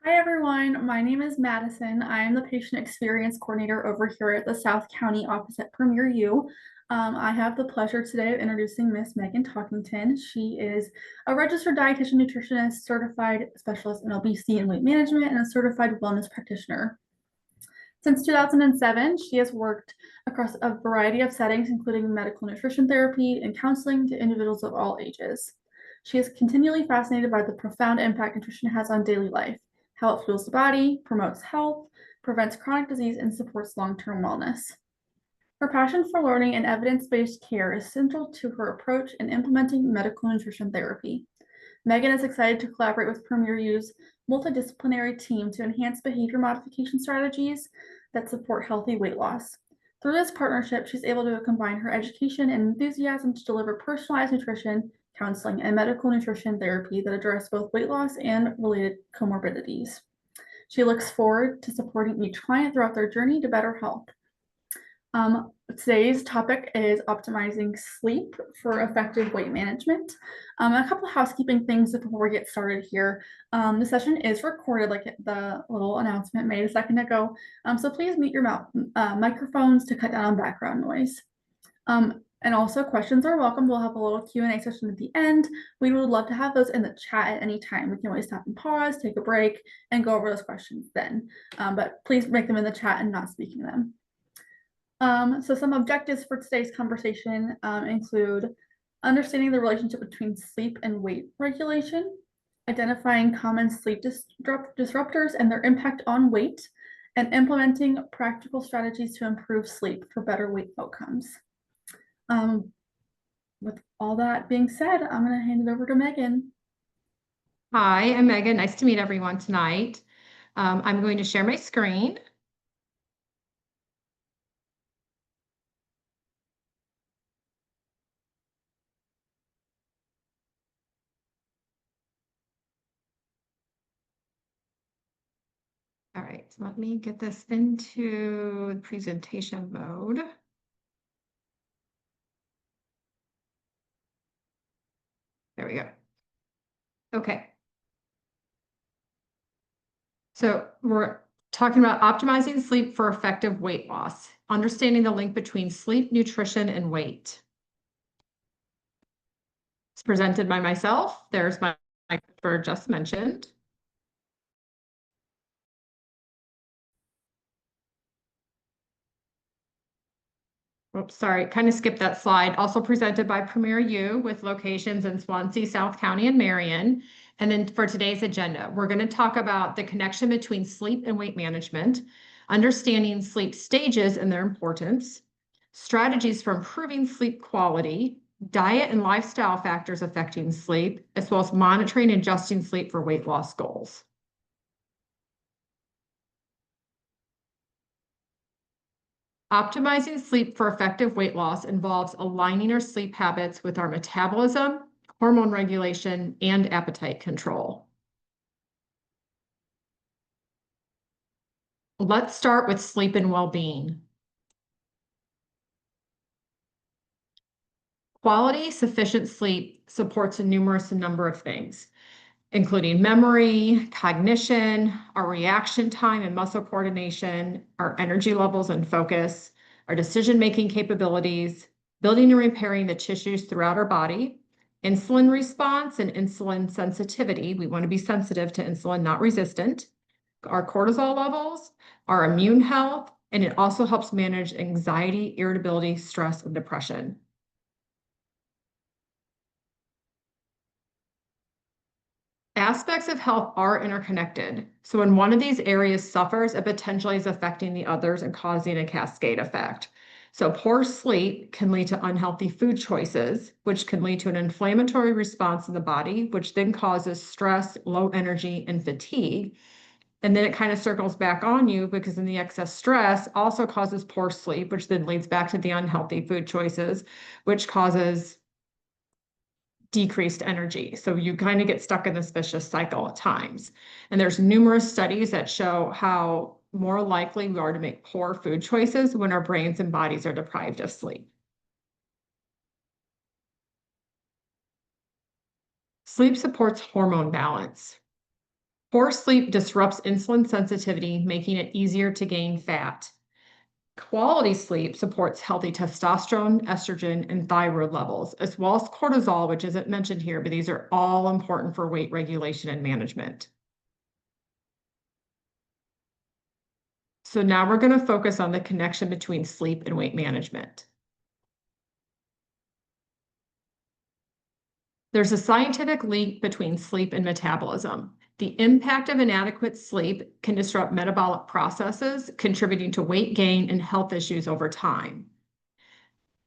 Hi everyone, my name is Madison. I am the patient experience coordinator over here at the South County office at Premier U. I have the pleasure today of introducing Miss Megan Talkington. She is a registered dietitian nutritionist, certified specialist in obesity and weight management, and a certified wellness practitioner. Since 2007, she has worked across a variety of settings, including medical nutrition therapy and counseling to individuals of all ages. She is continually fascinated by the profound impact nutrition has on daily life, how it fuels the body, promotes health, prevents chronic disease, and supports long-term wellness. Her passion for learning and evidence-based care is central to her approach in implementing medical nutrition therapy. Megan is excited to collaborate with Premier U's multidisciplinary team to enhance behavior modification strategies that support healthy weight loss. Through this partnership, she's able to combine her education and enthusiasm to deliver personalized nutrition, counseling, and medical nutrition therapy that address both weight loss and related comorbidities. She looks forward to supporting each client throughout their journey to better health. Today's topic is optimizing sleep for effective weight management. A couple of housekeeping things before we get started here. The session is recorded, like the little announcement made a second ago. So please mute your microphones to cut down on background noise. And also questions are welcome. We'll have a little Q&A session at the end. We would love to have those in the chat at any time. We can always stop and pause, take a break, and go over those questions then. But please make them in the chat and not speaking them. So some objectives for today's conversation include understanding the relationship between sleep and weight regulation, identifying common sleep disruptors and their impact on weight, and implementing practical strategies to improve sleep for better weight outcomes. With all that being said, I'm going to hand it over to Megan. Hi, I'm Megan. Nice to meet everyone tonight. I'm going to share my screen. All right, so let me get this into presentation mode. There we go. Okay. So we're talking about optimizing sleep for effective weight loss, understanding the link between sleep, nutrition, and weight. It's presented by myself. There's my Christopher just mentioned. Oops, sorry, kind of skipped that slide. Also presented by Premier U with locations in Swansea, South County, and Marion. And then for today's agenda, we're going to talk about the connection between sleep and weight management, understanding sleep stages and their importance, strategies for improving sleep quality, diet and lifestyle factors affecting sleep, as well as monitoring and adjusting sleep for weight loss goals. Optimizing sleep for effective weight loss involves aligning our sleep habits with our metabolism, hormone regulation, and appetite control. Let's start with sleep and well-being. Quality, sufficient sleep supports a numerous number of things, including memory, cognition, our reaction time and muscle coordination, our energy levels and focus, our decision-making capabilities, building and repairing the tissues throughout our body, insulin response and insulin sensitivity. We want to be sensitive to insulin, not resistant, our cortisol levels, our immune health, and it also helps manage anxiety, irritability, stress, and depression. Aspects of health are interconnected. So when one of these areas suffers, it potentially is affecting the others and causing a cascade effect. So poor sleep can lead to unhealthy food choices, which can lead to an inflammatory response in the body, which then causes stress, low energy, and fatigue. And then it kind of circles back on you because then the excess stress also causes poor sleep, which then leads back to the unhealthy food choices, which causes decreased energy. So you kind of get stuck in this vicious cycle at times. And there's numerous studies that show how more likely we are to make poor food choices when our brains and bodies are deprived of sleep. Sleep supports hormone balance. Poor sleep disrupts insulin sensitivity, making it easier to gain fat. Quality sleep supports healthy testosterone, estrogen, and thyroid levels, as well as cortisol, which isn't mentioned here, but these are all important for weight regulation and management. So now we're going to focus on the connection between sleep and weight management. There's a scientific link between sleep and metabolism. The impact of inadequate sleep can disrupt metabolic processes, contributing to weight gain and health issues over time.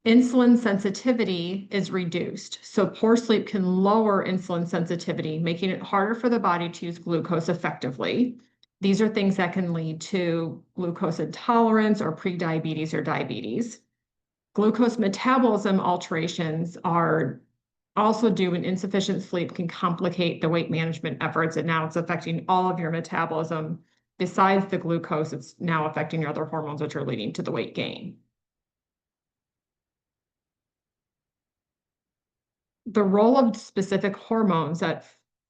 Insulin sensitivity is reduced, so poor sleep can lower insulin sensitivity, making it harder for the body to use glucose effectively. These are things that can lead to glucose intolerance or prediabetes or diabetes. Glucose metabolism alterations are also due when insufficient sleep can complicate the weight management efforts, and now it's affecting all of your metabolism. Besides the glucose, it's now affecting your other hormones, which are leading to the weight gain. The role of specific hormones that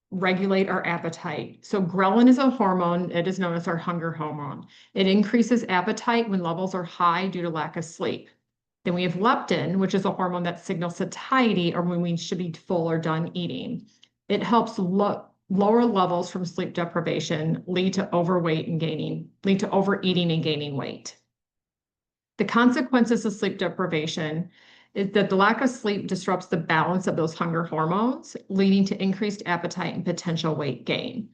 regulate our appetite. So ghrelin is a hormone. It is known as our hunger hormone. It increases appetite when levels are high due to lack of sleep. Then we have leptin, which is a hormone that signals satiety or when we should be full or done eating. It helps lower levels from sleep deprivation lead to overeating and gaining weight. The consequences of sleep deprivation is that the lack of sleep disrupts the balance of those hunger hormones, leading to increased appetite and potential weight gain.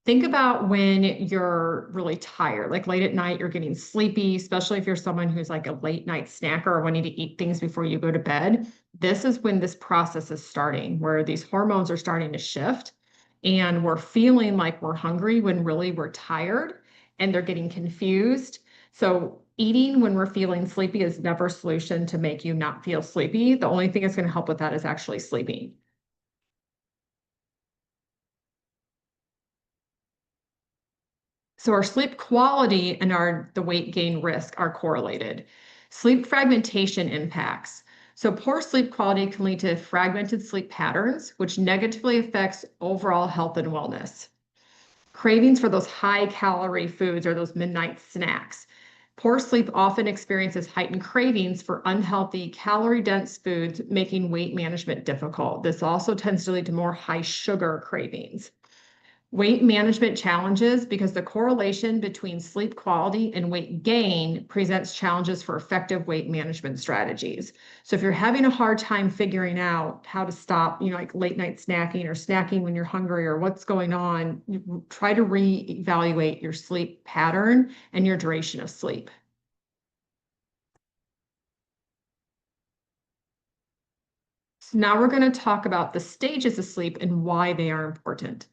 Think about when you're really tired, like late at night, you're getting sleepy, especially if you're someone who's like a late night snacker or wanting to eat things before you go to bed. This is when this process is starting, where these hormones are starting to shift and we're feeling like we're hungry when really we're tired and they're getting confused. So eating when we're feeling sleepy is never a solution to make you not feel sleepy. The only thing that's going to help with that is actually sleeping. So our sleep quality and the weight gain risk are correlated. Sleep fragmentation impacts. So poor sleep quality can lead to fragmented sleep patterns, which negatively affects overall health and wellness. Cravings for those high calorie foods or those midnight snacks. Poor sleep often experiences heightened cravings for unhealthy, calorie dense foods, making weight management difficult. This also tends to lead to more high sugar cravings. Weight management challenges because the correlation between sleep quality and weight gain presents challenges for effective weight management strategies. So if you're having a hard time figuring out how to stop, like late night snacking or snacking when you're hungry or what's going on, try to reevaluate your sleep pattern and your duration of sleep. So now we're going to talk about the stages of sleep and why they are important.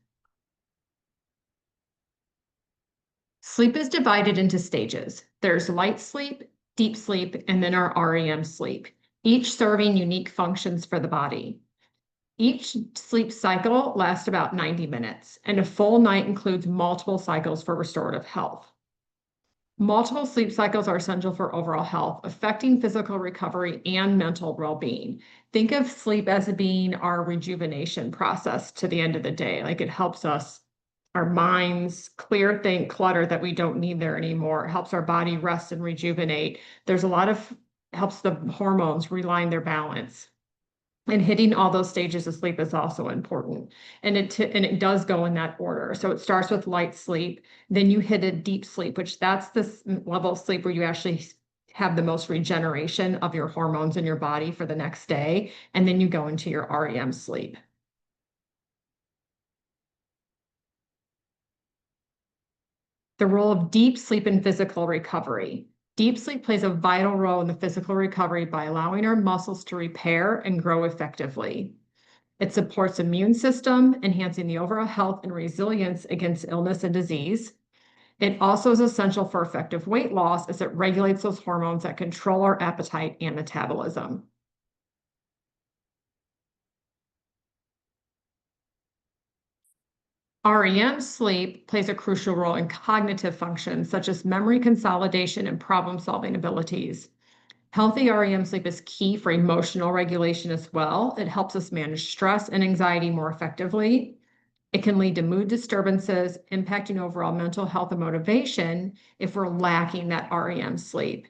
Sleep is divided into stages. There's light sleep, deep sleep, and then our REM sleep, each serving unique functions for the body. Each sleep cycle lasts about 90 minutes, and a full night includes multiple cycles for restorative health. Multiple sleep cycles are essential for overall health, affecting physical recovery and mental well-being. Think of sleep as being our rejuvenation process to the end of the day. Like it helps us, our minds clear clutter that we don't need there anymore. It helps our body rest and rejuvenate. There's a lot of, helps the hormones realign their balance. And hitting all those stages of sleep is also important. And it does go in that order. So it starts with light sleep, then you hit a deep sleep, which that's this level of sleep where you actually have the most regeneration of your hormones in your body for the next day. And then you go into your REM sleep. The role of deep sleep in physical recovery. Deep sleep plays a vital role in the physical recovery by allowing our muscles to repair and grow effectively. It supports immune system, enhancing the overall health and resilience against illness and disease. It also is essential for effective weight loss as it regulates those hormones that control our appetite and metabolism. REM sleep plays a crucial role in cognitive functions such as memory consolidation and problem-solving abilities. Healthy REM sleep is key for emotional regulation as well. It helps us manage stress and anxiety more effectively. It can lead to mood disturbances, impacting overall mental health and motivation if we're lacking that REM sleep.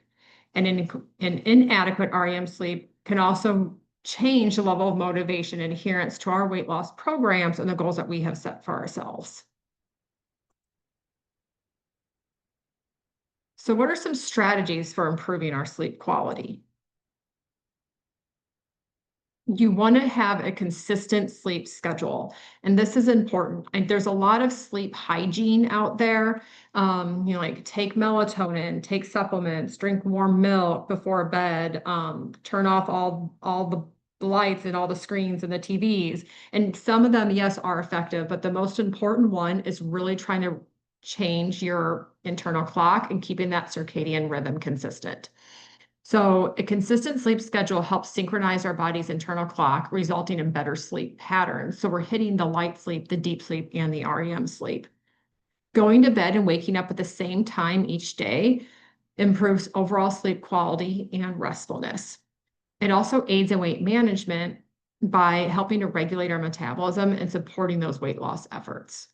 And an inadequate REM sleep can also change the level of motivation and adherence to our weight loss programs and the goals that we have set for ourselves. So what are some strategies for improving our sleep quality? You want to have a consistent sleep schedule, and this is important. And there's a lot of sleep hygiene out there. Like take melatonin, take supplements, drink warm milk before bed, turn off all the lights and all the screens and the TVs. And some of them, yes, are effective, but the most important one is really trying to change your internal clock and keeping that circadian rhythm consistent. So a consistent sleep schedule helps synchronize our body's internal clock, resulting in better sleep patterns. So we're hitting the light sleep, the deep sleep, and the REM sleep. Going to bed and waking up at the same time each day improves overall sleep quality and restfulness. It also aids in weight management by helping to regulate our metabolism and supporting those weight loss efforts.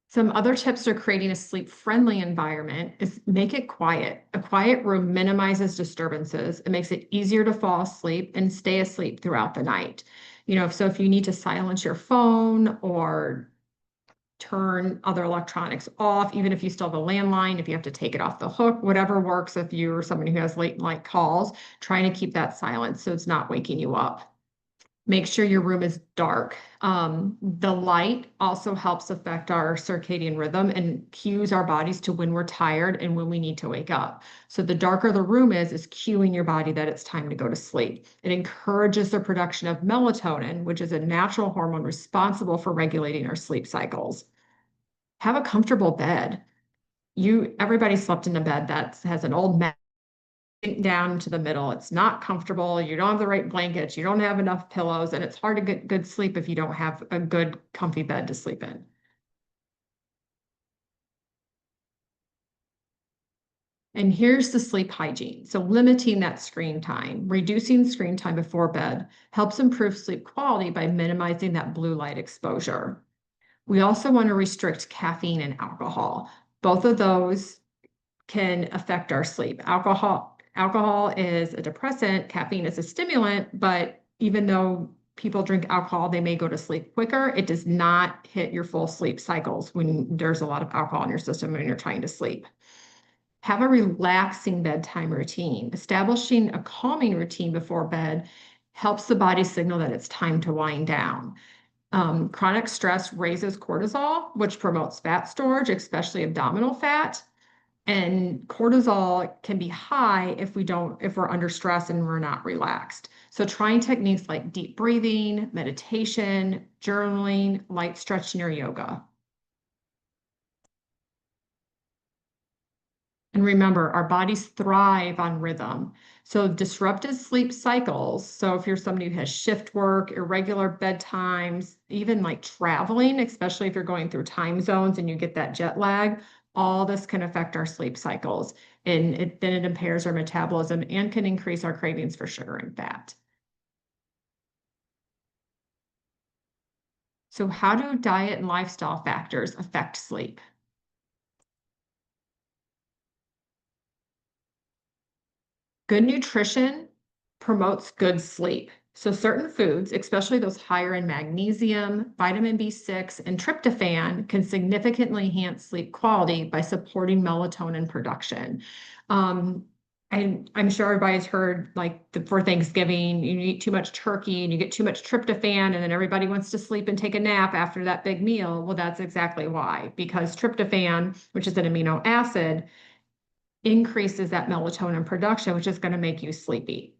Some other tips for creating a sleep-friendly environment is make it quiet. A quiet room minimizes disturbances. It makes it easier to fall asleep and stay asleep throughout the night. So if you need to silence your phone or turn other electronics off, even if you still have a landline, if you have to take it off the hook, whatever works. If you're somebody who has late night calls, trying to keep that silent so it's not waking you up. Make sure your room is dark. The light also helps affect our circadian rhythm and cues our bodies to when we're tired and when we need to wake up. So the darker the room is cueing your body that it's time to go to sleep. It encourages the production of melatonin, which is a natural hormone responsible for regulating our sleep cycles. Have a comfortable bed. Everybody slept in a bed that has an old mat down to the middle. It's not comfortable. You don't have the right blankets. You don't have enough pillows, and it's hard to get good sleep if you don't have a good, comfy bed to sleep in. And here's the sleep hygiene. So limiting that screen time, reducing screen time before bed helps improve sleep quality by minimizing that blue light exposure. We also want to restrict caffeine and alcohol. Both of those can affect our sleep. Alcohol is a depressant, caffeine is a stimulant, but even though people drink alcohol, they may go to sleep quicker. It does not hit your full sleep cycles when there's a lot of alcohol in your system when you're trying to sleep. Have a relaxing bedtime routine. Establishing a calming routine before bed helps the body signal that it's time to wind down. Chronic stress raises cortisol, which promotes fat storage, especially abdominal fat. And cortisol can be high if we're under stress and we're not relaxed. So trying techniques like deep breathing, meditation, journaling, light stretching, or yoga. And remember, our bodies thrive on rhythm. So disrupted sleep cycles. So if you're somebody who has shift work, irregular bedtimes, even like traveling, especially if you're going through time zones and you get that jet lag, all this can affect our sleep cycles. And then it impairs our metabolism and can increase our cravings for sugar and fat. So how do diet and lifestyle factors affect sleep? Good nutrition promotes good sleep. So certain foods, especially those higher in magnesium, vitamin B6, and tryptophan, can significantly enhance sleep quality by supporting melatonin production. And I'm sure everybody's heard for Thanksgiving, you eat too much turkey and you get too much tryptophan, and then everybody wants to sleep and take a nap after that big meal. Well, that's exactly why, because tryptophan, which is an amino acid, increases that melatonin production, which is going to make you sleepy.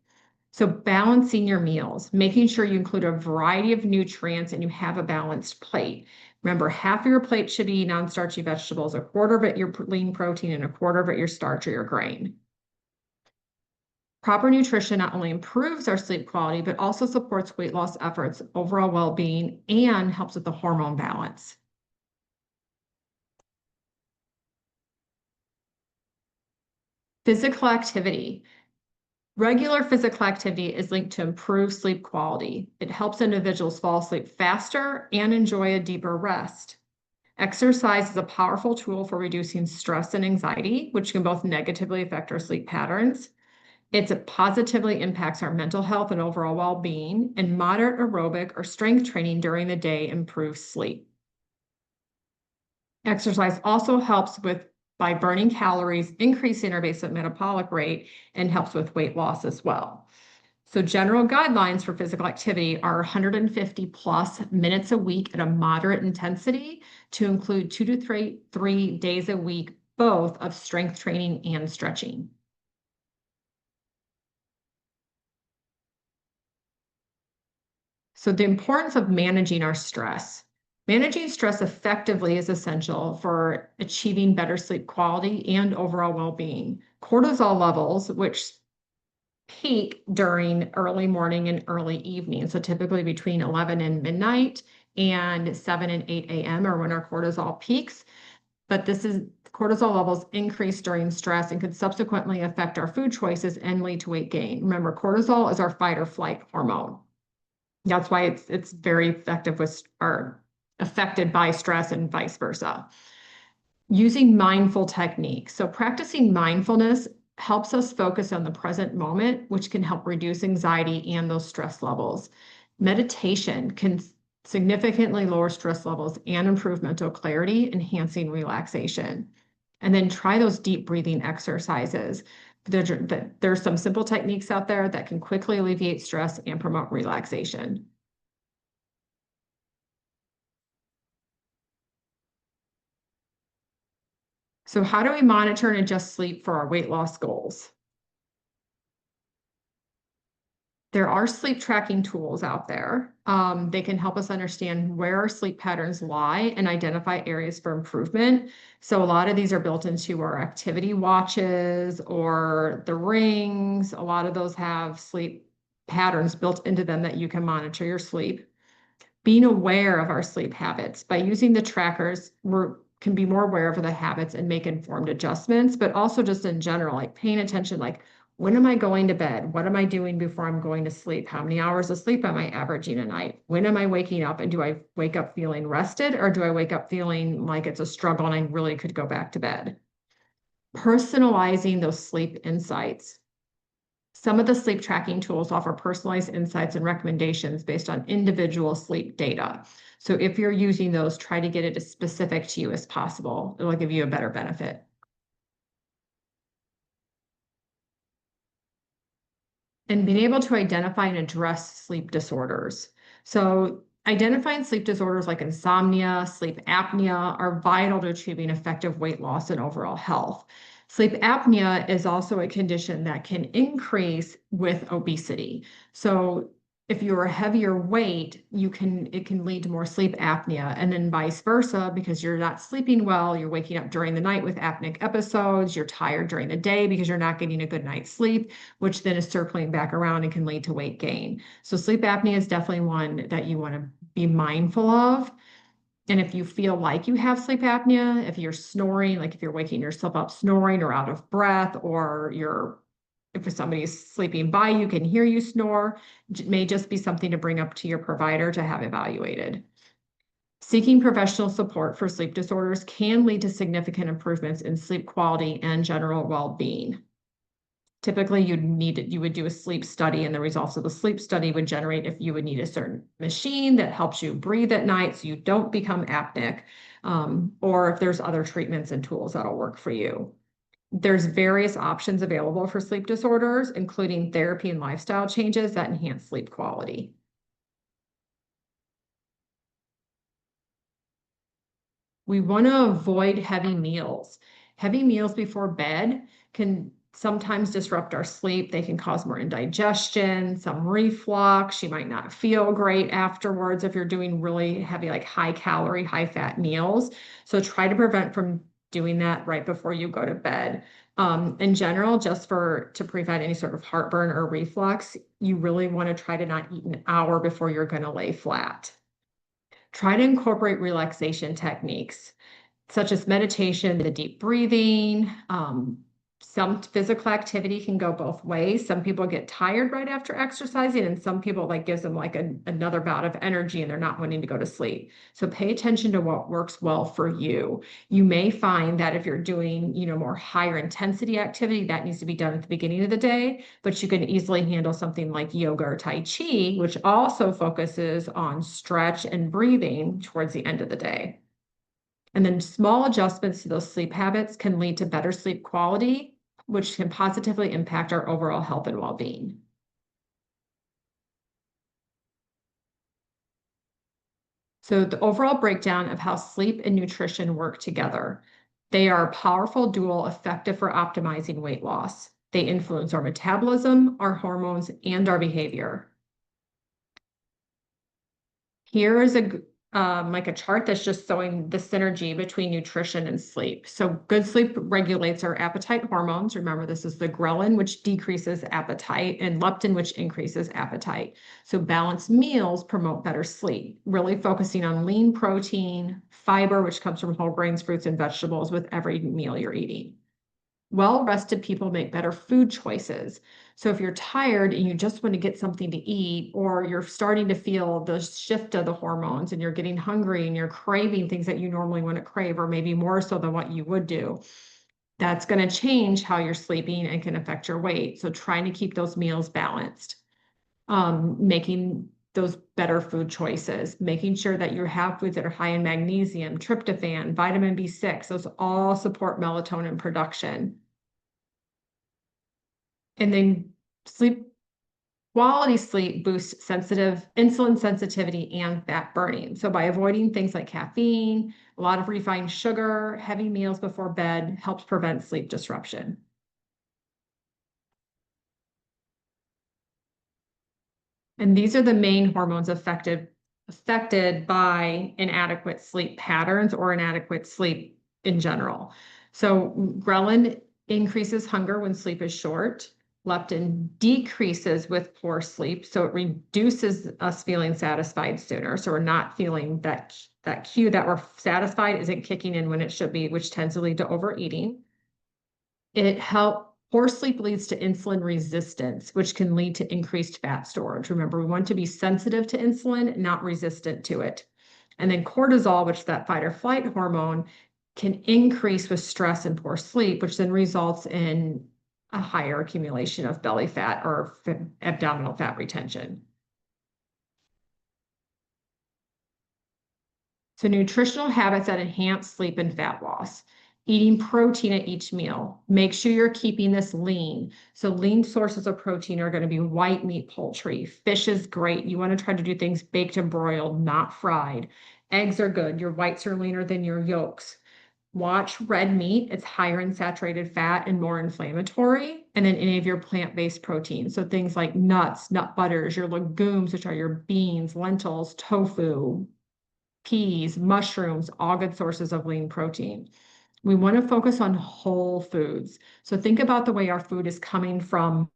So balancing your meals, making sure you include a variety of nutrients and you have a balanced plate. Remember, half of your plate should be non-starchy vegetables, a quarter of it your lean protein, and a quarter of it your starch or your grain. Proper nutrition not only improves our sleep quality, but also supports weight loss efforts, overall well-being, and helps with the hormone balance. Physical activity. Regular physical activity is linked to improved sleep quality. It helps individuals fall asleep faster and enjoy a deeper rest. Exercise is a powerful tool for reducing stress and anxiety, which can both negatively affect our sleep patterns. It positively impacts our mental health and overall well-being, and moderate aerobic or strength training during the day improves sleep. Exercise also helps by burning calories, increasing our basic metabolic rate, and helps with weight loss as well. So general guidelines for physical activity are 150 plus minutes a week at a moderate intensity to include 2 to 3 days a week, both of strength training and stretching. So the importance of managing our stress. Managing stress effectively is essential for achieving better sleep quality and overall well-being. Cortisol levels, which peak during early morning and early evening, so typically between 11 and midnight and 7 and 8 a.m. are when our cortisol peaks. But cortisol levels increase during stress and can subsequently affect our food choices and lead to weight gain. Remember, cortisol is our fight or flight hormone. That's why it's very effective or affected by stress and vice versa. Using mindful techniques. So practicing mindfulness helps us focus on the present moment, which can help reduce anxiety and those stress levels. Meditation can significantly lower stress levels and improve mental clarity, enhancing relaxation. And then try those deep breathing exercises. There's some simple techniques out there that can quickly alleviate stress and promote relaxation. So how do we monitor and adjust sleep for our weight loss goals? There are sleep tracking tools out there. They can help us understand where our sleep patterns lie and identify areas for improvement. So a lot of these are built into our activity watches or the rings. A lot of those have sleep patterns built into them that you can monitor your sleep. Being aware of our sleep habits. By using the trackers, we can be more aware of the habits and make informed adjustments, but also just in general, like paying attention, like when am I going to bed? What am I doing before I'm going to sleep? How many hours of sleep am I averaging a night? When am I waking up? And do I wake up feeling rested, or do I wake up feeling like it's a struggle and I really could go back to bed? Personalizing those sleep insights. Some of the sleep tracking tools offer personalized insights and recommendations based on individual sleep data. So if you're using those, try to get it as specific to you as possible. It will give you a better benefit. And being able to identify and address sleep disorders. So identifying sleep disorders like insomnia, sleep apnea are vital to achieving effective weight loss and overall health. Sleep apnea is also a condition that can increase with obesity. So if you're a heavier weight, it can lead to more sleep apnea, and then vice versa, because you're not sleeping well, you're waking up during the night with apneic episodes, you're tired during the day because you're not getting a good night's sleep, which then is circling back around and can lead to weight gain. So sleep apnea is definitely one that you want to be mindful of. And if you feel like you have sleep apnea, if you're snoring, like if you're waking yourself up snoring or out of breath, or if somebody's sleeping by you can hear you snore, it may just be something to bring up to your provider to have evaluated. Seeking professional support for sleep disorders can lead to significant improvements in sleep quality and general well-being. Typically, you would do a sleep study, and the results of the sleep study would generate if you would need a certain machine that helps you breathe at night so you don't become apneic, or if there's other treatments and tools that'll work for you. There's various options available for sleep disorders, including therapy and lifestyle changes that enhance sleep quality. We want to avoid heavy meals. Heavy meals before bed can sometimes disrupt our sleep. They can cause more indigestion, some reflux. You might not feel great afterwards if you're doing really heavy, like high calorie, high fat meals. So try to prevent from doing that right before you go to bed. In general, to prevent any sort of heartburn or reflux, you really want to try to not eat an hour before you're going to lay flat. Try to incorporate relaxation techniques such as meditation, the deep breathing, Some physical activity can go both ways. Some people get tired right after exercising, and some people like gives them like another bout of energy and they're not wanting to go to sleep. So pay attention to what works well for you. You may find that if you're doing, more higher intensity activity, that needs to be done at the beginning of the day, but you can easily handle something like yoga or Tai Chi, which also focuses on stretch and breathing towards the end of the day. And then small adjustments to those sleep habits can lead to better sleep quality, which can positively impact our overall health and well-being. So the overall breakdown of how sleep and nutrition work together. They are a powerful dual effective for optimizing weight loss. They influence our metabolism, our hormones, and our behavior. Here is like a chart that's just showing the synergy between nutrition and sleep. So good sleep regulates our appetite hormones. Remember, this is the ghrelin, which decreases appetite, and leptin, which increases appetite. So balanced meals promote better sleep, really focusing on lean protein, fiber, which comes from whole grains, fruits, and vegetables with every meal you're eating. Well-rested people make better food choices. So if you're tired and you just want to get something to eat, or you're starting to feel the shift of the hormones and you're getting hungry and you're craving things that you normally wouldn't crave, or maybe more so than what you would do, that's going to change how you're sleeping and can affect your weight. So trying to keep those meals balanced, making those better food choices, making sure that you have foods that are high in magnesium, tryptophan, vitamin B6, those all support melatonin production. And then quality sleep boosts insulin sensitivity and fat burning. So by avoiding things like caffeine, a lot of refined sugar, heavy meals before bed helps prevent sleep disruption. And these are the main hormones affected by inadequate sleep patterns or inadequate sleep in general. So ghrelin increases hunger when sleep is short. Leptin decreases with poor sleep, so it reduces us feeling satisfied sooner. So we're not feeling that cue that we're satisfied isn't kicking in when it should be, which tends to lead to overeating. Poor sleep leads to insulin resistance, which can lead to increased fat storage. Remember, we want to be sensitive to insulin, not resistant to it. And then cortisol, which is that fight or flight hormone, can increase with stress and poor sleep, which then results in a higher accumulation of belly fat or abdominal fat retention. So nutritional habits that enhance sleep and fat loss. Eating protein at each meal. Make sure you're keeping this lean. So lean sources of protein are going to be white meat, poultry. Fish is great. You want to try to do things baked and broiled, not fried. Eggs are good. Your whites are leaner than your yolks. Watch red meat. It's higher in saturated fat and more inflammatory. And then any of your plant-based proteins. So things like nuts, nut butters, your legumes, which are your beans, lentils, tofu, peas, mushrooms, all good sources of lean protein. We want to focus on whole foods. So think about the way our food is coming from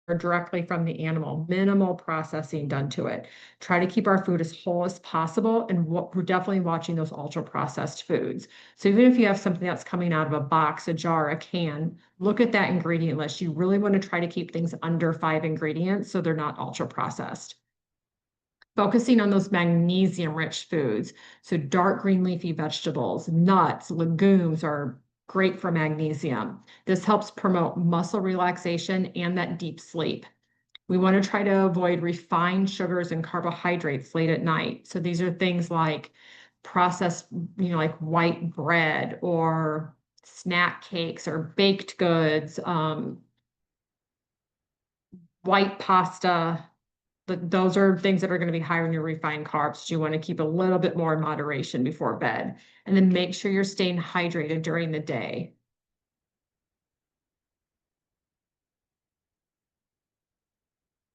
or directly from the animal, minimal processing done to it. Try to keep our food as whole as possible. And we're definitely watching those ultra processed foods. So even if you have something that's coming out of a box, a jar, a can, look at that ingredient list. You really want to try to keep things under 5 ingredients so they're not ultra processed. Focusing on those magnesium-rich foods. So dark green leafy vegetables, nuts, legumes are great for magnesium. This helps promote muscle relaxation and that deep sleep. We want to try to avoid refined sugars and carbohydrates late at night. So these are things like processed, like white bread or snack cakes or baked goods, white pasta. Those are things that are going to be higher in your refined carbs. You want to keep a little bit more in moderation before bed. And then make sure you're staying hydrated during the day.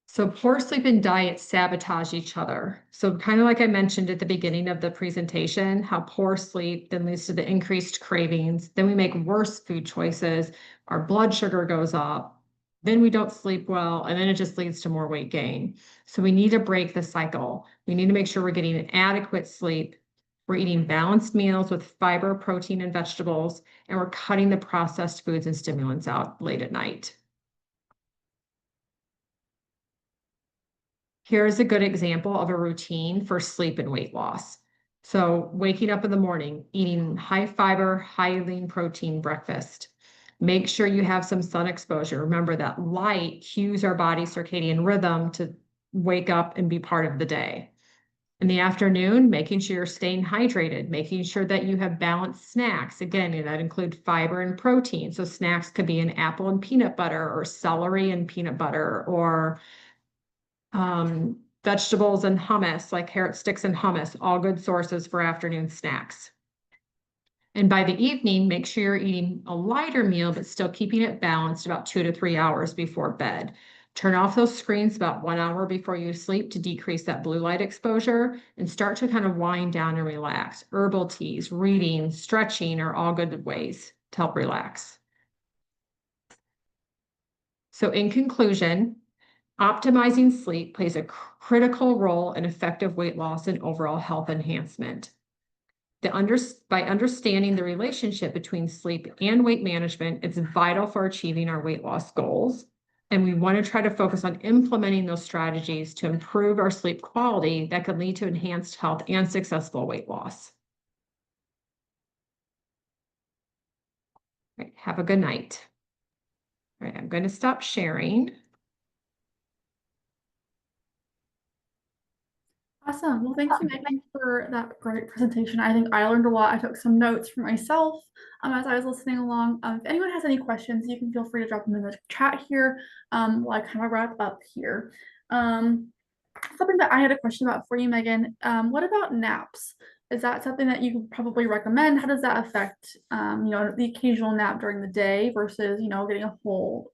So poor sleep and diet sabotage each other. So kind of like I mentioned at the beginning of the presentation, how poor sleep then leads to the increased cravings. Then we make worse food choices. Our blood sugar goes up. Then we don't sleep well, and then it just leads to more weight gain. So we need to break the cycle. We need to make sure we're getting an adequate sleep, We're eating balanced meals with fiber, protein, and vegetables, and we're cutting the processed foods and stimulants out late at night. Here's a good example of a routine for sleep and weight loss. So waking up in the morning, eating high fiber, high lean protein breakfast. Make sure you have some sun exposure. Remember that light cues our body circadian rhythm to wake up and be part of the day. In the afternoon, making sure you're staying hydrated, making sure that you have balanced snacks. Again, that include fiber and protein. So snacks could be an apple and peanut butter, or celery and peanut butter, or vegetables and hummus, like carrot sticks and hummus, all good sources for afternoon snacks. And by the evening, make sure you're eating a lighter meal, but still keeping it balanced about 2 to 3 hours before bed. Turn off those screens about 1 hour before you sleep to decrease that blue light exposure, and start to kind of wind down and relax. Herbal teas, reading, stretching are all good ways to help relax. So in conclusion, optimizing sleep plays a critical role in effective weight loss and overall health enhancement. By understanding the relationship between sleep and weight management, it's vital for achieving our weight loss goals. And we want to try to focus on implementing those strategies to improve our sleep quality that could lead to enhanced health and successful weight loss. All right, have a good night. All right, I'm going to stop sharing. Awesome. Well, thank you, Megan, for that great presentation. I think I learned a lot. I took some notes for myself as I was listening along. If anyone has any questions, you can feel free to drop them in the chat here while I kind of wrap up here. Something that I had a question about for you, Megan. What about naps? Is that something that you could probably recommend? How does that affect, the occasional nap during the day versus, getting a whole?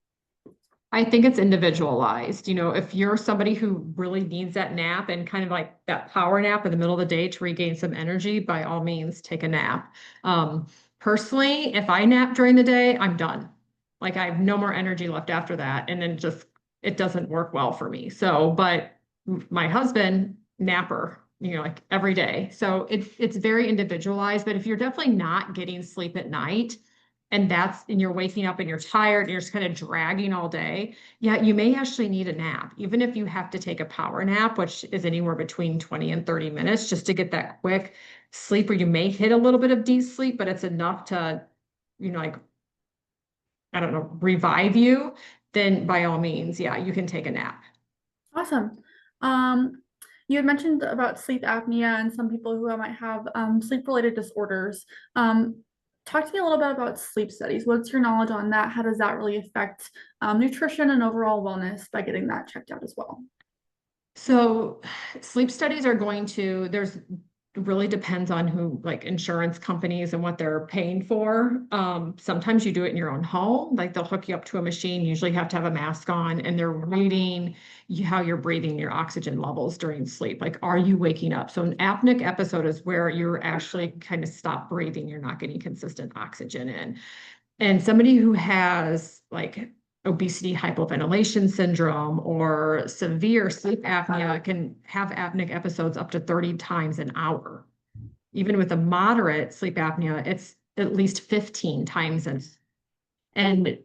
I think it's individualized. If you're somebody who really needs that nap and kind of like that power nap in the middle of the day to regain some energy, by all means, take a nap. Personally, if I nap during the day, I'm done. Like I have no more energy left after that. And then it doesn't work well for me. So, but my husband, napper, like every day. So it's very individualized. But if you're definitely not getting sleep at night, and you're waking up and you're tired and you're just kind of dragging all day, yeah, you may actually need a nap, even if you have to take a power nap, which is anywhere between 20 and 30 minutes, just to get that quick sleep where you may hit a little bit of deep sleep, but it's enough to, like, I don't know, revive you. Then by all means, yeah, you can take a nap. Awesome. You had mentioned about sleep apnea and some people who might have sleep-related disorders. Talk to me a little bit about sleep studies. What's your knowledge on that? How does that really affect nutrition and overall wellness by getting that checked out as well? So sleep studies there's really depends on who, like insurance companies and what they're paying for. Sometimes you do it in your own home, like they'll hook you up to a machine, you usually have to have a mask on, and they're reading how you're breathing, your oxygen levels during sleep. Like, are you waking up? So an apneic episode is where you're actually kind of stop breathing, you're not getting consistent oxygen in. And somebody who has like obesity hypoventilation syndrome or severe sleep apnea can have apneic episodes up to 30 times an hour. Even with a moderate sleep apnea, it's at least 15 times and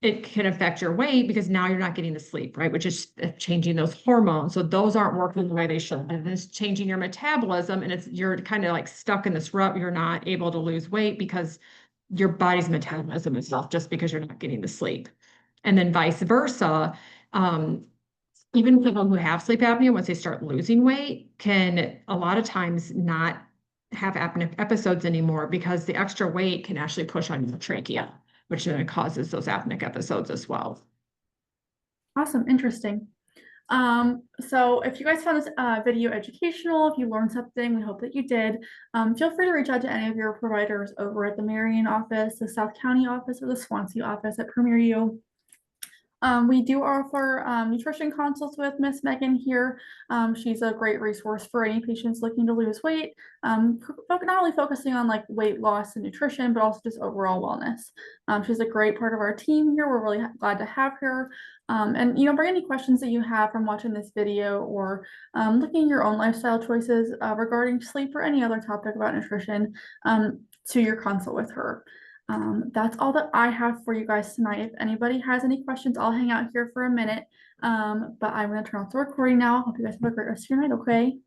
it can affect your weight because now you're not getting the sleep, right? Which is changing those hormones. So those aren't working the way they should. And it's changing your metabolism, and you're kind of like stuck in this rut. You're not able to lose weight because your body's metabolism is off just because you're not getting the sleep. And then vice versa. Even people who have sleep apnea, once they start losing weight, can a lot of times not have apneic episodes anymore because the extra weight can actually push on your trachea, which then causes those apneic episodes as well. Awesome, interesting. So if you guys found this video educational, if you learned something, we hope that you did. Feel free to reach out to any of your providers over at the Marion office, the South County office, or the Swansea office at Premier U. We do offer nutrition consults with Miss Megan here. She's a great resource for any patients looking to lose weight, not only focusing on like weight loss and nutrition, but also just overall wellness. She's a great part of our team here. We're really glad to have her. And bring any questions that you have from watching this video or looking at your own lifestyle choices regarding sleep or any other topic about nutrition to your consult with her. That's all that I have for you guys tonight. If anybody has any questions, I'll hang out here for a minute. But I'm going to turn off the recording now. Hope you guys have a great rest of your night, okay?